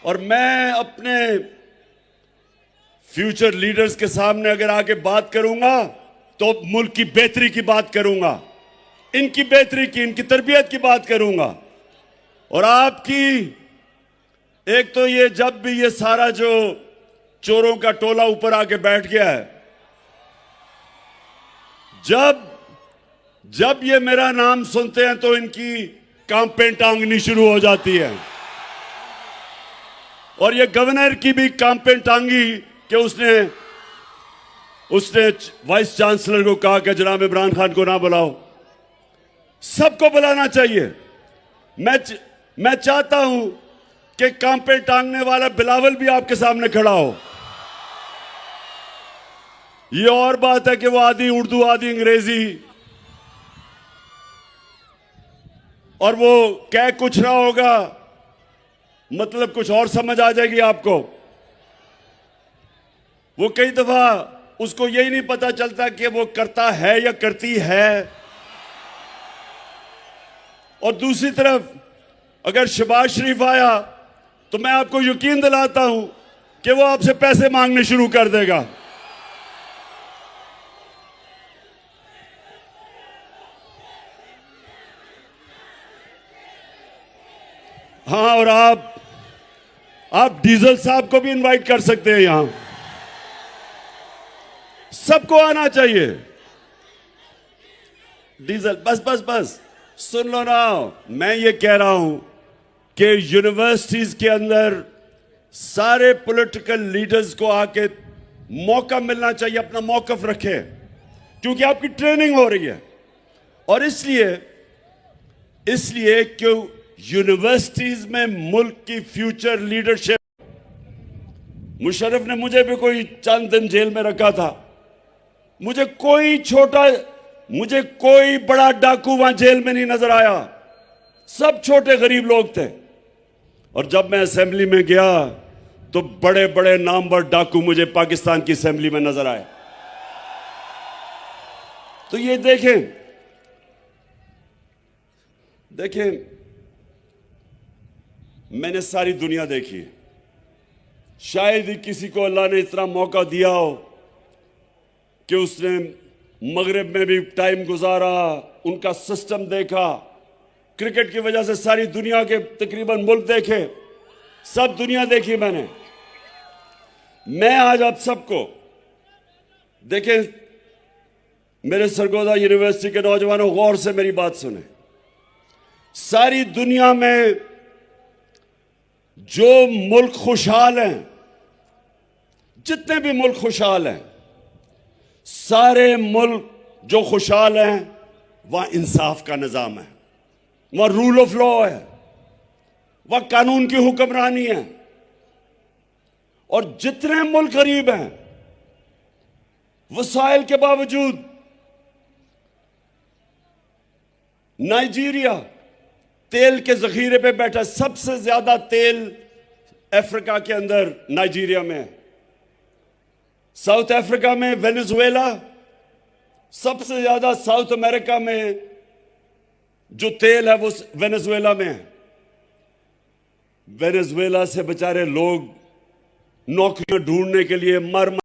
और मैं अपने फ्यूचर लीडर्स के सामने अगर आके बात करूंगा तो मुल्क की बेहतरी की बात करूंगा, इनकी बेहतरी की, इनकी तरबियत की बात करूंगा। और आपकी एक तो ये जब भी ये सारा जो चोरों का टोला ऊपर आके बैठ गया है, जब ये मेरा नाम सुनते हैं तो इनकी कांपें टांगनी शुरू हो जाती है। और ये गवर्नर की भी कांपें टांगी कि उसने वाइस चांसलर को कहा कि जनाब इमरान खान को ना बुलाओ। सबको बुलाना चाहिए। मैं चाहता हूं कि कांपें टांगने वाला बिलावल भी आपके सामने खड़ा हो। ये और बात है कि वो आधी उर्दू आधी अंग्रेजी, और वो कह कुछ रहा होगा, मतलब कुछ और समझ आ जाएगी आपको। वो कई दफा उसको यही नहीं पता चलता कि वो करता है या करती है। और दूसरी तरफ अगर शहबाज शरीफ आया तो मैं आपको यकीन दिलाता हूं कि वो आपसे पैसे मांगने शुरू कर देगा। हाँ, और आप डीजल साहब को भी इनवाइट कर सकते हैं। यहां सबको आना चाहिए। डीजल बस सुन लो ना, मैं ये कह रहा हूं कि यूनिवर्सिटीज के अंदर सारे पॉलिटिकल लीडर्स को आके मौका मिलना चाहिए, अपना मौकफ रखे, क्योंकि आपकी ट्रेनिंग हो रही है। और इसलिए क्यों यूनिवर्सिटीज में मुल्क की फ्यूचर लीडरशिप। मुशर्रफ ने मुझे भी कोई चंद दिन जेल में रखा था। मुझे कोई बड़ा डाकू वहां जेल में नहीं नजर आया। सब छोटे गरीब लोग थे। और जब मैं असेंबली में गया तो बड़े बड़े नामवर डाकू मुझे पाकिस्तान की असेंबली में नजर आए। तो ये देखें, मैंने सारी दुनिया देखी है। शायद ही किसी को अल्लाह ने इतना मौका दिया हो कि उसने मगरिब में भी टाइम गुजारा, उनका सिस्टम देखा। क्रिकेट की वजह से सारी दुनिया के तकरीबन मुल्क देखे, सब दुनिया देखी मैंने। मैं आज आप सबको देखें, मेरे सरगोदा यूनिवर्सिटी के नौजवानों, गौर से मेरी बात सुने। सारी दुनिया में जो मुल्क खुशहाल हैं, जितने भी मुल्क खुशहाल हैं, सारे मुल्क जो खुशहाल हैं वहां इंसाफ का निजाम है, वहां रूल ऑफ लॉ है, वहां कानून की हुक्मरानी है। और जितने मुल्क गरीब हैं, वसाइल के बावजूद, नाइजीरिया तेल के जखीरे पे बैठा, सबसे ज्यादा तेल अफ्रीका के अंदर नाइजीरिया में है। साउथ अफ्रीका में वेनेजुएला, सबसे ज्यादा साउथ अमेरिका में जो तेल है वो वेनेजुएला में है। वेनेजुएला से बेचारे लोग नौकरियां ढूंढने के लिए मर